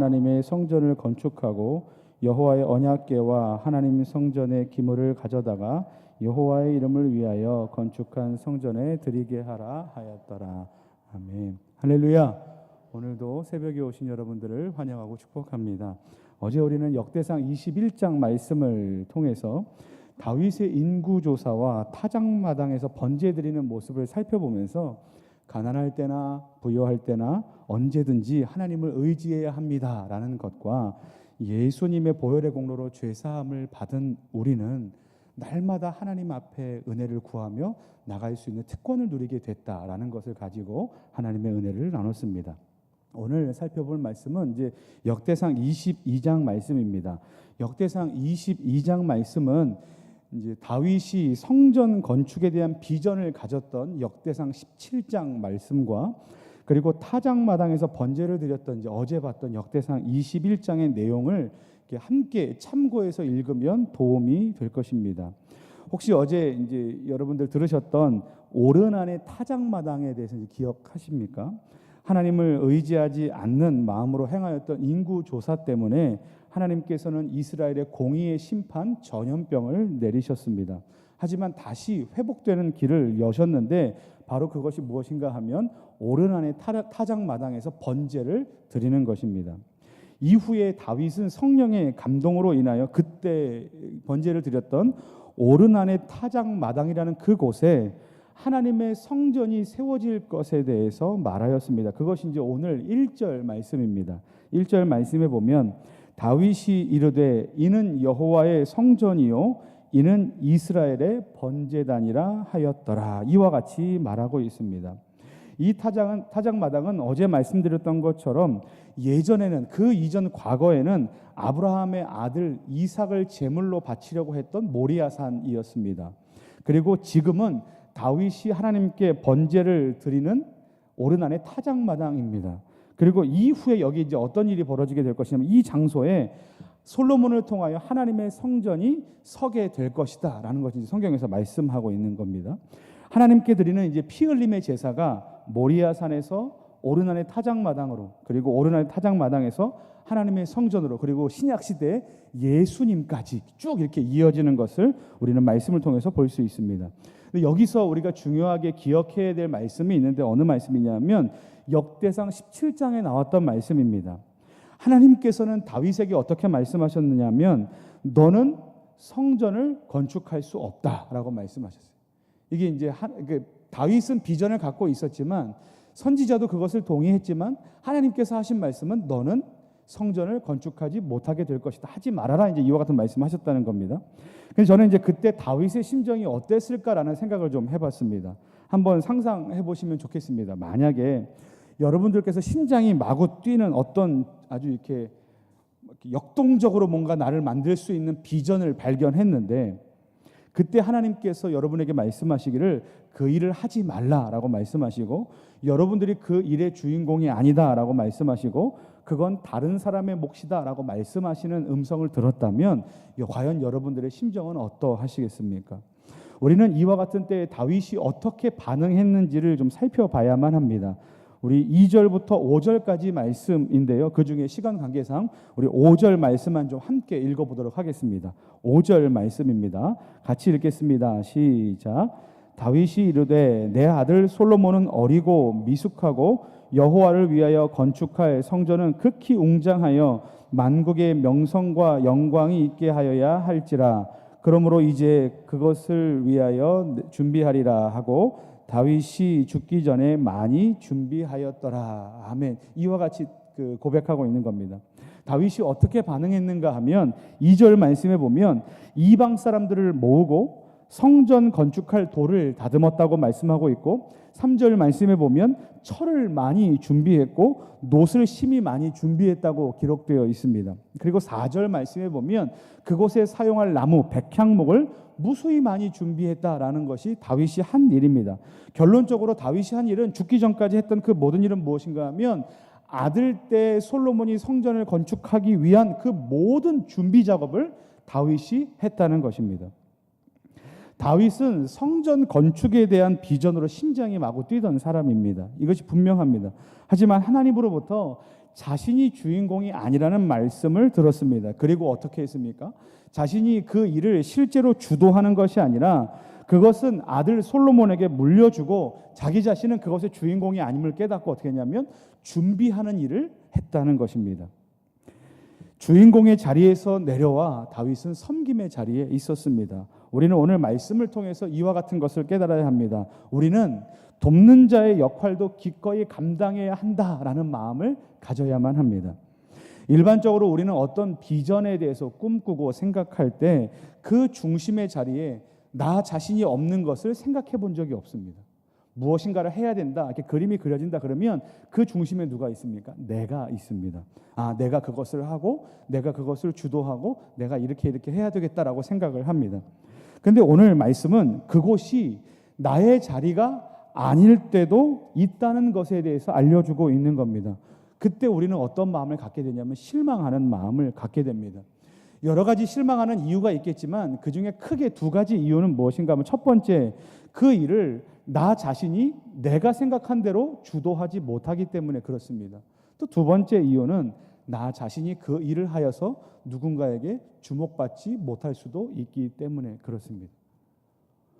하나님의 성전을 건축하고 여호와의 언약궤와 하나님 성전의 기물을 가져다가 여호와의 이름을 위하여 건축한 성전에 드리게 하라 하였더라. 아멘. 할렐루야. 오늘도 새벽에 오신 여러분들을 환영하고 축복합니다. 어제 우리는 역대상 21장 말씀을 통해서 다윗의 인구조사와 타작마당에서 번제드리는 모습을 살펴보면서 가난할 때나 부유할 때나 언제든지 하나님을 의지해야 합니다라는 것과 예수님의 보혈의 공로로 죄사함을 받은 우리는 날마다 하나님 앞에 은혜를 구하며 나갈 수 있는 특권을 누리게 됐다라는 것을 가지고 하나님의 은혜를 나눴습니다. 오늘 살펴볼 말씀은 이제 역대상 22장 말씀입니다. 역대상 22장 말씀은 이제 다윗이 성전 건축에 대한 비전을 가졌던 역대상 17장 말씀과 그리고 타작마당에서 번제를 드렸던 이제 어제 봤던 역대상 21장의 내용을 함께 참고해서 읽으면 도움이 될 것입니다. 혹시 어제 이제 여러분들 들으셨던 오른 안의 타작마당에 대해서 기억하십니까? 하나님을 의지하지 않는 마음으로 행하였던 인구 조사 때문에 하나님께서는 이스라엘의 공의의 심판 전염병을 내리셨습니다. 하지만 다시 회복되는 길을 여셨는데 바로 그것이 무엇인가 하면 오른 안의 타작마당에서 번제를 드리는 것입니다. 이후에 다윗은 성령의 감동으로 인하여 그때 번제를 드렸던 오른 안의 타작마당이라는 그곳에 하나님의 성전이 세워질 것에 대해서 말하였습니다. 그것이 이제 오늘 1절 말씀입니다. 1절 말씀에 보면 다윗이 이르되 이는 여호와의 성전이요 이는 이스라엘의 번제단이라 하였더라. 이와 같이 말하고 있습니다. 이 타작마당은 어제 말씀드렸던 것처럼 예전에는 그 이전 과거에는 아브라함의 아들 이삭을 제물로 바치려고 했던 모리아산이었습니다. 그리고 지금은 다윗이 하나님께 번제를 드리는 오른 안의 타작마당입니다. 그리고 이후에 여기 이제 어떤 일이 벌어지게 될 것이냐면 이 장소에 솔로몬을 통하여 하나님의 성전이 서게 될 것이다라는 것이 성경에서 말씀하고 있는 겁니다. 하나님께 드리는 이제 피 흘림의 제사가 모리아산에서 오른 안의 타작마당으로 그리고 오른 안의 타작마당에서 하나님의 성전으로 그리고 신약 시대에 예수님까지 쭉 이렇게 이어지는 것을 우리는 말씀을 통해서 볼 수 있습니다. 여기서 우리가 중요하게 기억해야 될 말씀이 있는데 어느 말씀이냐면 역대상 17장에 나왔던 말씀입니다. 하나님께서는 다윗에게 어떻게 말씀하셨느냐면 너는 성전을 건축할 수 없다라고 말씀하셨어요. 이게 이제 다윗은 비전을 갖고 있었지만 선지자도 그것을 동의했지만 하나님께서 하신 말씀은 너는 성전을 건축하지 못하게 될 것이다. 하지 말아라. 이제 이와 같은 말씀하셨다는 겁니다. 그래서 저는 이제 그때 다윗의 심정이 어땠을까라는 생각을 좀 해봤습니다. 한번 상상해 보시면 좋겠습니다. 만약에 여러분들께서 심장이 마구 뛰는 어떤 아주 이렇게 역동적으로 뭔가 나를 만들 수 있는 비전을 발견했는데 그때 하나님께서 여러분에게 말씀하시기를 그 일을 하지 말라라고 말씀하시고 여러분들이 그 일의 주인공이 아니다라고 말씀하시고 그건 다른 사람의 몫이다라고 말씀하시는 음성을 들었다면 과연 여러분들의 심정은 어떠하시겠습니까? 우리는 이와 같은 때에 다윗이 어떻게 반응했는지를 좀 살펴봐야만 합니다. 우리 2절부터 5절까지 말씀인데요. 그중에 시간 관계상 우리 5절 말씀만 좀 함께 읽어보도록 하겠습니다. 5절 말씀입니다. 같이 읽겠습니다. 시작. 다윗이 이르되 내 아들 솔로몬은 어리고 미숙하고 여호와를 위하여 건축할 성전은 극히 웅장하여 만국의 명성과 영광이 있게 하여야 할지라. 그러므로 이제 그것을 위하여 준비하리라 하고 다윗이 죽기 전에 많이 준비하였더라. 아멘. 이와 같이 고백하고 있는 겁니다. 다윗이 어떻게 반응했는가 하면 2절 말씀에 보면 이방 사람들을 모으고 성전 건축할 돌을 다듬었다고 말씀하고 있고 3절 말씀에 보면 철을 많이 준비했고 놋을 심히 많이 준비했다고 기록되어 있습니다. 그리고 4절 말씀에 보면 그곳에 사용할 나무 백향목을 무수히 많이 준비했다라는 것이 다윗이 한 일입니다. 결론적으로 다윗이 한 일은 죽기 전까지 했던 그 모든 일은 무엇인가 하면 아들 때 솔로몬이 성전을 건축하기 위한 그 모든 준비 작업을 다윗이 했다는 것입니다. 다윗은 성전 건축에 대한 비전으로 심장이 마구 뛰던 사람입니다. 이것이 분명합니다. 하지만 하나님으로부터 자신이 주인공이 아니라는 말씀을 들었습니다. 그리고 어떻게 했습니까? 자신이 그 일을 실제로 주도하는 것이 아니라 그것은 아들 솔로몬에게 물려주고 자기 자신은 그것의 주인공이 아님을 깨닫고 어떻게 했냐면 준비하는 일을 했다는 것입니다. 주인공의 자리에서 내려와 다윗은 섬김의 자리에 있었습니다. 우리는 오늘 말씀을 통해서 이와 같은 것을 깨달아야 합니다. 우리는 돕는 자의 역할도 기꺼이 감당해야 한다라는 마음을 가져야만 합니다. 일반적으로 우리는 어떤 비전에 대해서 꿈꾸고 생각할 때 그 중심의 자리에 나 자신이 없는 것을 생각해 본 적이 없습니다. 무엇인가를 해야 된다, 이렇게 그림이 그려진다 그러면 그 중심에 누가 있습니까? 내가 있습니다. 내가 그것을 하고 내가 그것을 주도하고 내가 이렇게 해야 되겠다라고 생각을 합니다. 근데 오늘 말씀은 그곳이 나의 자리가 아닐 때도 있다는 것에 대해서 알려주고 있는 겁니다. 그때 우리는 어떤 마음을 갖게 되냐면 실망하는 마음을 갖게 됩니다. 여러 가지 실망하는 이유가 있겠지만 그중에 크게 두 가지 이유는 무엇인가 하면 첫 번째, 그 일을 나 자신이 내가 생각한 대로 주도하지 못하기 때문에 그렇습니다. 또 두 번째 이유는 나 자신이 그 일을 하여서 누군가에게 주목받지 못할 수도 있기 때문에 그렇습니다.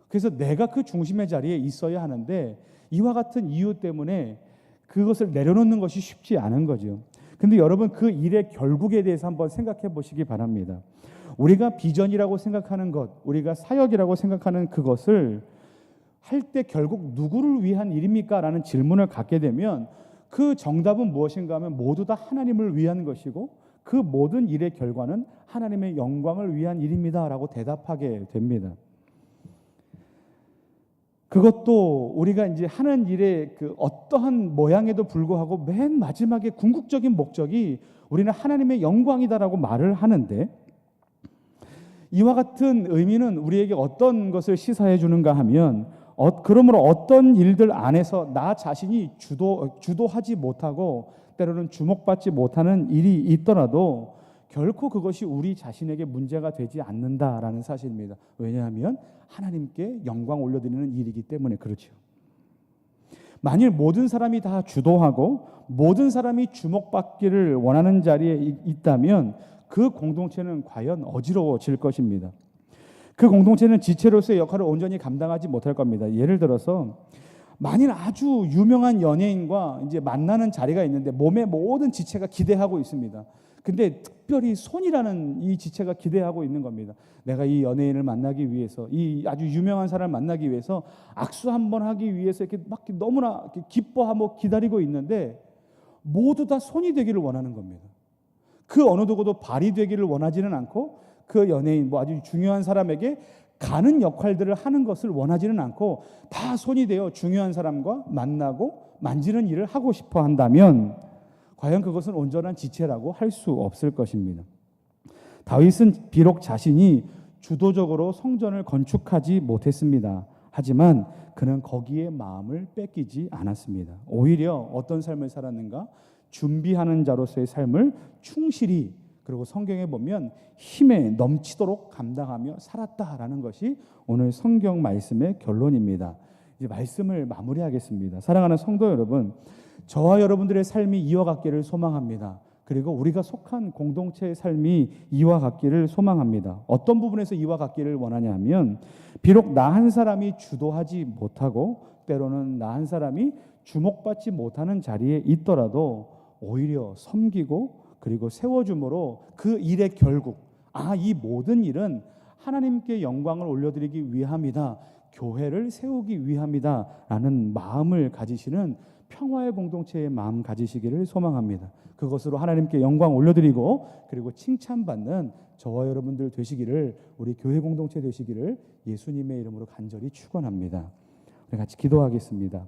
그래서 내가 그 중심의 자리에 있어야 하는데 이와 같은 이유 때문에 그것을 내려놓는 것이 쉽지 않은 거죠. 근데 여러분 그 일의 결국에 대해서 한번 생각해 보시기 바랍니다. 우리가 비전이라고 생각하는 것, 우리가 사역이라고 생각하는 그것을 할 때 결국 누구를 위한 일입니까? 라는 질문을 갖게 되면 그 정답은 무엇인가 하면 모두 다 하나님을 위한 것이고 그 모든 일의 결과는 하나님의 영광을 위한 일입니다 라고 대답하게 됩니다. 그것도 우리가 이제 하는 일의 그 어떠한 모양에도 불구하고 맨 마지막에 궁극적인 목적이 우리는 하나님의 영광이다라고 말을 하는데 이와 같은 의미는 우리에게 어떤 것을 시사해 주는가 하면 그러므로 어떤 일들 안에서 나 자신이 주도하지 못하고 때로는 주목받지 못하는 일이 있더라도 결코 그것이 우리 자신에게 문제가 되지 않는다라는 사실입니다. 왜냐하면 하나님께 영광 올려드리는 일이기 때문에 그렇죠. 만일 모든 사람이 다 주도하고 모든 사람이 주목받기를 원하는 자리에 있다면 그 공동체는 과연 어지러워질 것입니다. 그 공동체는 지체로서의 역할을 온전히 감당하지 못할 겁니다. 예를 들어서 만일 아주 유명한 연예인과 이제 만나는 자리가 있는데 몸의 모든 지체가 기대하고 있습니다. 근데 특별히 손이라는 이 지체가 기대하고 있는 겁니다. 내가 이 연예인을 만나기 위해서, 이 아주 유명한 사람을 만나기 위해서 악수 한번 하기 위해서 이렇게 막 너무나 이렇게 기뻐하고 기다리고 있는데 모두 다 손이 되기를 원하는 겁니다. 그 어느 누구도 발이 되기를 원하지는 않고 그 연예인, 아주 중요한 사람에게 가는 역할들을 하는 것을 원하지는 않고 다 손이 되어 중요한 사람과 만나고 만지는 일을 하고 싶어 한다면 과연 그것은 온전한 지체라고 할 수 없을 것입니다. 다윗은 비록 자신이 주도적으로 성전을 건축하지 못했습니다. 하지만 그는 거기에 마음을 뺏기지 않았습니다. 오히려 어떤 삶을 살았는가? 준비하는 자로서의 삶을 충실히, 그리고 성경에 보면 힘에 넘치도록 감당하며 살았다라는 것이 오늘 성경 말씀의 결론입니다. 이제 말씀을 마무리하겠습니다. 사랑하는 성도 여러분, 저와 여러분들의 삶이 이와 같기를 소망합니다. 그리고 우리가 속한 공동체의 삶이 이와 같기를 소망합니다. 어떤 부분에서 이와 같기를 원하냐 하면 비록 나 한 사람이 주도하지 못하고 때로는 나 한 사람이 주목받지 못하는 자리에 있더라도 오히려 섬기고 그리고 세워줌으로 그 일의 결국, 이 모든 일은 하나님께 영광을 올려드리기 위함이다, 교회를 세우기 위함이다 라는 마음을 가지시는 평화의 공동체의 마음 가지시기를 소망합니다. 그것으로 하나님께 영광 올려드리고 그리고 칭찬받는 저와 여러분들 되시기를, 우리 교회 공동체 되시기를 예수님의 이름으로 간절히 축원합니다. 우리 같이 기도하겠습니다.